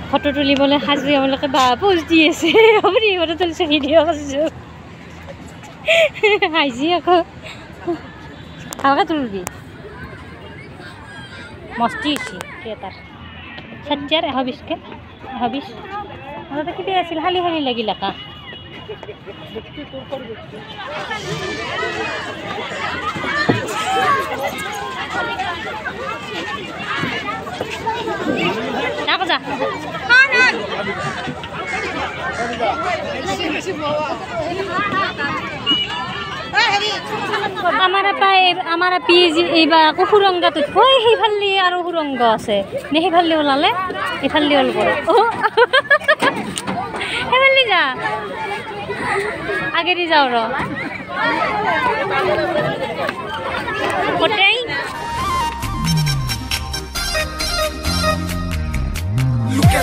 Photo তুলিবলৈ সাজু আমালোকে বা পোজ দি আছে আপুনি ফটো তুলিছে ভিডিঅ' কৰিছোঁ হাইজি আকৌ ভালকৈ তুলিবি মস্তি হৈছে কেইটাৰ 120কে 120 আগতে কিবা আছিল খালি খালি লাগিল একা Nak aja. Kanan. Amara PG iba aku hurungga tuh. Hoi hifalli aru hurungga ase. Nih hifalli olale. Hifalli ol koro. Oh. Hifalli ja. Agar di jauh ro. Kotai.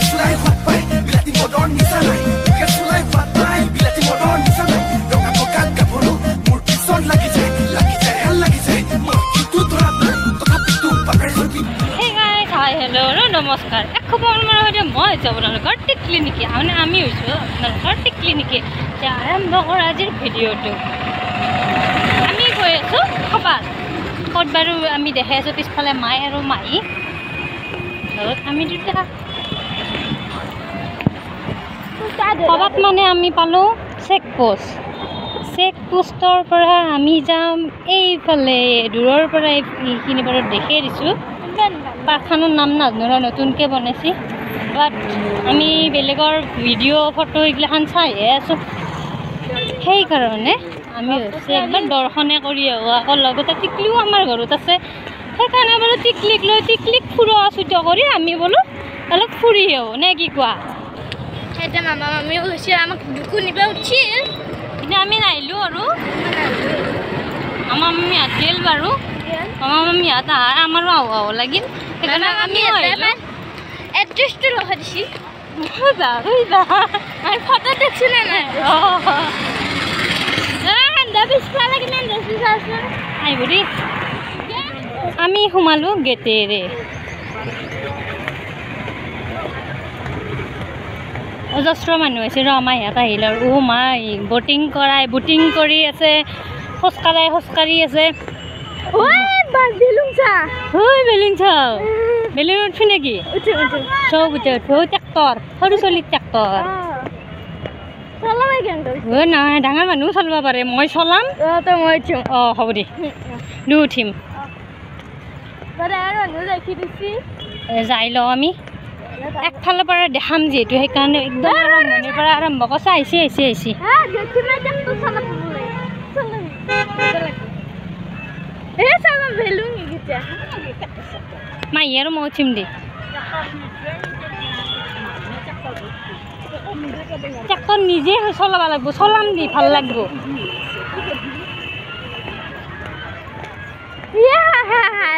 Sulai fatpai bila timodon di sana Luka sulai fatpai bila timodon di sana Doka kokan kapuru murti son lagi jai Murti tu turata Toka pitu pakar suki Hey guys, hi, hello, namaskar Ekho bon mara hoje moi jabonal gartik clinic e amne ami hoisu apnar gartik clinic e je arambho kora ajir video tu ami goi asu khobar khotbaru ami dekhai asu pisphale mai aru mai dorot ami duta Kabat mane ami palu check postor para ami jam ei phale duror para ikini bara dekhe disu parkhanon nam na nora notun ke banasi but ami belegor video photo igla khan sai asu hei karone ami ekbar dorshone kori awa akol logote tikliu amar gorot ase he kana bara tiklik furo asuto kori ami bolu alok furi ho ne ki kwa Ada mama mami usia amak duku ni bau cil. Ini ami nailu aru. Mami atil baru. Mama mami ada amaru aw lagi. Karena ami ada. Address tu loh hadisi. Baru. Ay foto deksu na na. Anda bispa lagi nanda susah. Ay budi. Ami humalu getere. অজস্ৰ মানুহ আছে ৰ আমাৰ ইয়াত আহিল আৰু ও মাই boating কৰি আছে খোজকাঢ়ি আছে ওই বাস বেলুন চা বেলুন উঠি নেকি চব উঠে ট্ৰেক্টৰ সৰু চলি ট্ৰেক্টৰ চলাবাই কেন ও নাই ডাঙৰ মানুহ চলাব পাৰে মই চলাম তো মই উঠিম হ'ব দে দু উঠিম bare আৰু মানুহ ৰাখি দিছি যাই লওঁ আমি একফালে পৰা দেখাম যেটো সেই কাৰণে একদম মনে পৰা আৰম্ভ কৰছে আহিছে হা দেখি মই যাকটো চলাব বলে এ চাবা বেলুন গিটা মাই আৰু মই চিম দে ট্ৰেক্টৰ নিজে চলাব লাগিব চলাম দি ভাল লাগিব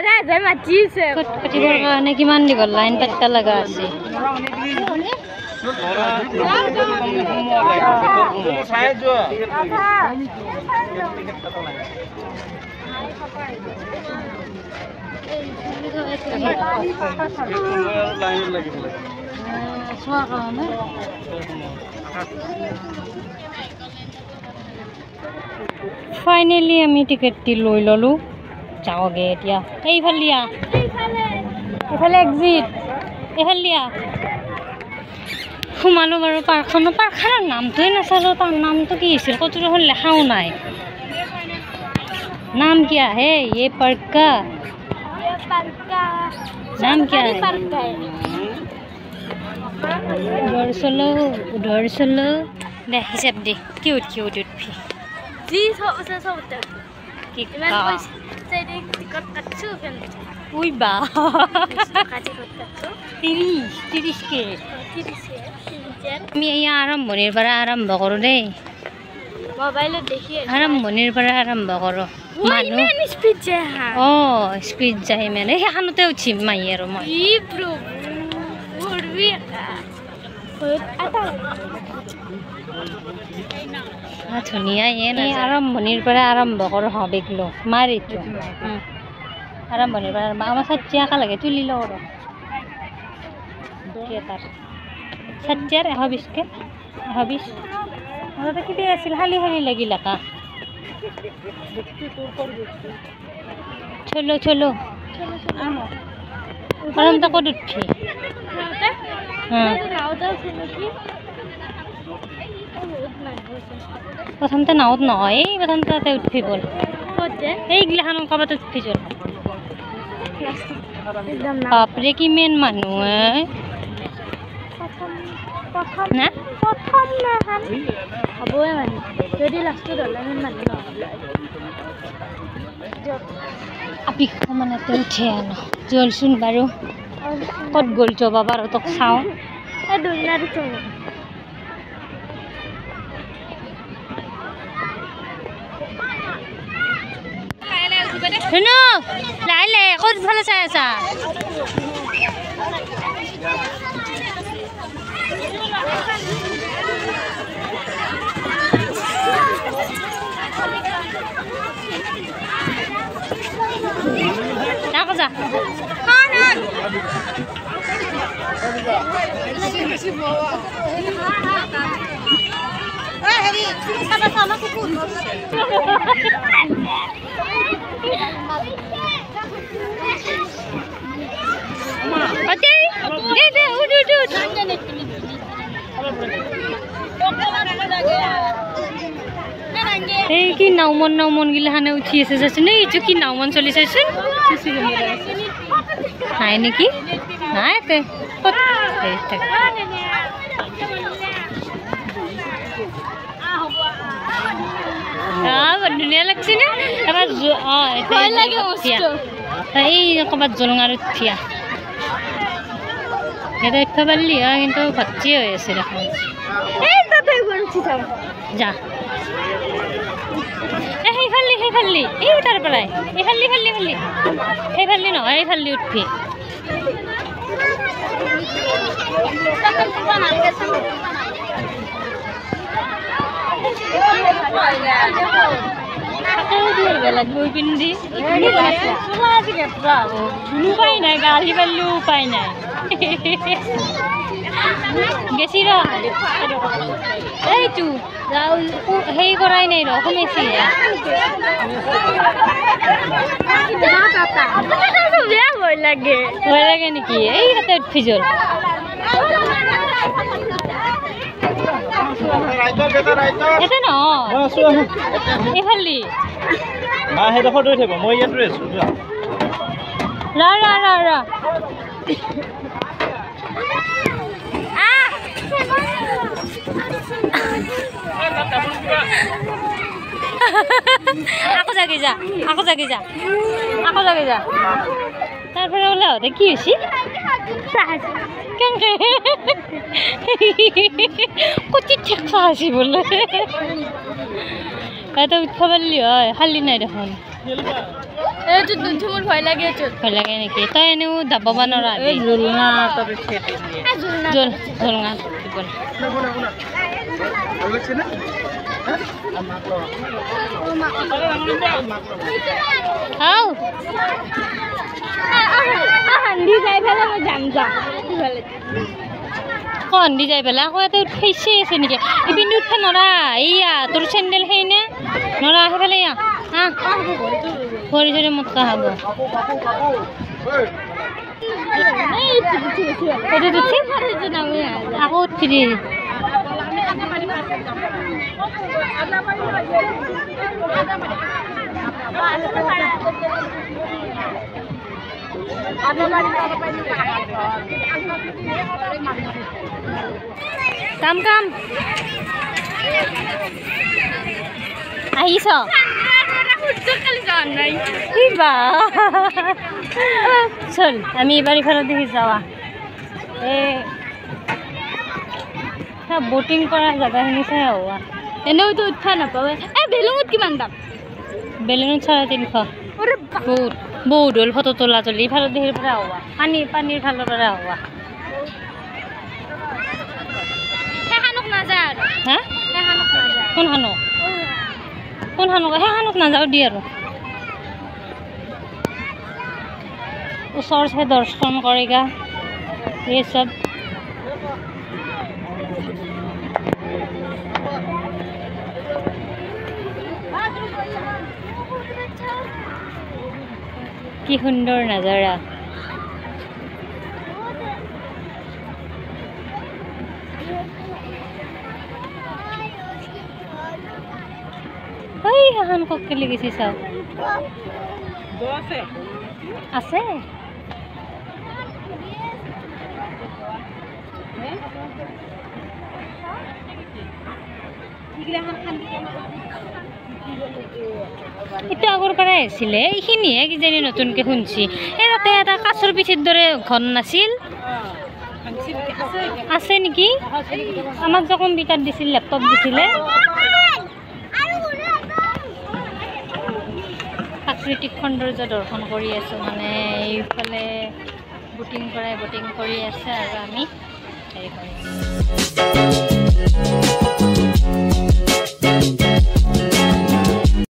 राजा माची से कटिबर কাৰণে কিমান দিব লাইন পাত্তা লাগা আছে ফাইনালি আমি টিকেটটি লৈ ললো যাওগে এতিয়া এইফালে এক্সিট এইফালিয়া সোমালো বাৰু পাৰ্কখনৰ নামটোৱে নাচালো তাৰ নামটো কি আছিল কত দেখোন লেখাও নাই নাম কিয়া হে ये पार्क का नाम क्या है उधर चलो दे हिसाब दे क्यूट भी जी सब কি Saya tikot katsu kan. Uy ba. Tiris ke. আমি এই আৰম্ভণিৰ পৰা আৰম্ভ কৰো দেই মোবাইলত দেখি আৰম্ভণিৰ পৰা আৰম্ভ কৰো মানুহ স্পিড যায় স্পিড যায় মানে সেইখানতে উঠিম মাই আৰু মই ই ব্ৰো উড়বি ধুনীয়া এই আৰম্ভণিৰ পৰা আৰম্ভ কৰো হবেগলো মাৰিটো আৰম্ভণিৰ পৰা আমাৰ চাচ্চি আকা লাগে তুলি লওঁ থিয়েটাৰ 120কে 120 আগতে কিবা আছিল খালি খালি লাগিল একা চলো চলো প্ৰথমতে ক'ত উঠি প্ৰথমতে নাৱত নহয় এই প্ৰথমতে তাতে উঠি গ'ল এইগিলাখান ক'ৰবাত উঠি গ'ল বাপৰে কিমান মানুহ না হ'বই মানে যদি লাষ্টত হ'লে মানুহ আপি মানে উঠে আনো জলচোন বাৰু ক'ত গ'ল জবা বাৰু তোক চাওঁ শুনো লাইলে ক'ত ভালে চাই আছা Nào con ra. Con ơi. Ê, đi. Sao nó cút. Ate. Đi, ud. এই কি নাওমন গিলাখানে উঠি আছে যাচোন এইটো কি নাওমন চলিছে নাই নেকি নাই তে ধুনীয়া লাগছে না এবাৰ এই ক'ৰবাত জলঙাৰ উঠিয়া এটা উঠব পাৰিলি হয় কিন্তু ভাতচি হৈ আছে দেখোন যা সেইফালি এই তাৰ পৰাই এইফালি সেইফালি নহয় এইফালি উঠবি গৈ পিন্ধি উপায় নাই গাড়ী পাৰিলেও উপায় নাই গেছি ৰ এইটো সেই কৰাই নাই ৰ সোমাইছি ভয় লাগে নেকি এই তাতে উঠি জল এতে নহয় এইফালি সেইডোখৰ দৌৰি থাকিব মই ইয়াত ৰৈ আছো ৰ আকৌ জাগি যা তাৰপৰা ওলাই আহোঁতে কি হৈছে কেনেকৈ কচিত ঠেকচা আছে বোলে এটা উঠব পাৰিলি হয় খালি নাই দেখোন মোৰ ভয় লাগে নেকি তই এনেও দাবাব নোৱাৰা জলঙা সন্ধি যাই পেলাই মই সন্ধি যাই পেলাই আকৌ ইয়াতে উঠাইছে আছে নেকি ইপিনে উঠব নৰা এইয়া তোৰ চেণ্ডেল সেই নে নৰা সেইফালে ভৰি চৰি মোটকা খাব আকৌ উঠি দি কাম আহিছ চল আমি এবাৰ ইফালে দেখি যাৱা বটিং কৰা জেগাখিনি চাই হোৱা এনেওতো উঠা নাপাওঁ বেলুঙত কিমান দাম বেলুঙত 350 বহুত হ'ল ফটো তোলা তুলি ইফালে দেখিৰ পৰা হোৱা পানীৰ ফালৰ পৰা হোৱা সেইখানক নাযায় হা কোনখানক সেইখানক নাযাওঁ দি আৰু ওচৰ চাই দৰ্শন কৰেগা এই চব কি সুন্দৰ নজাৰা। ঐ এখন ককটেলি গেছি চাও আছে এইটো আগৰ পৰাই আছিলে এইখিনিহে কিজানি নতুনকৈ শুনছি এই তাতে এটা কাছৰ পিঠিৰ দৰে ঘন নাছিল আছে নেকি আমাক যে কম্পিউটাৰ দিছিল লেপটপ দিছিলে প্ৰাকৃতিক সৌন্দৰ্য দৰ্শন কৰি আছোঁ মানে এইফালে বুটিং কৰি আছে আৰু আমি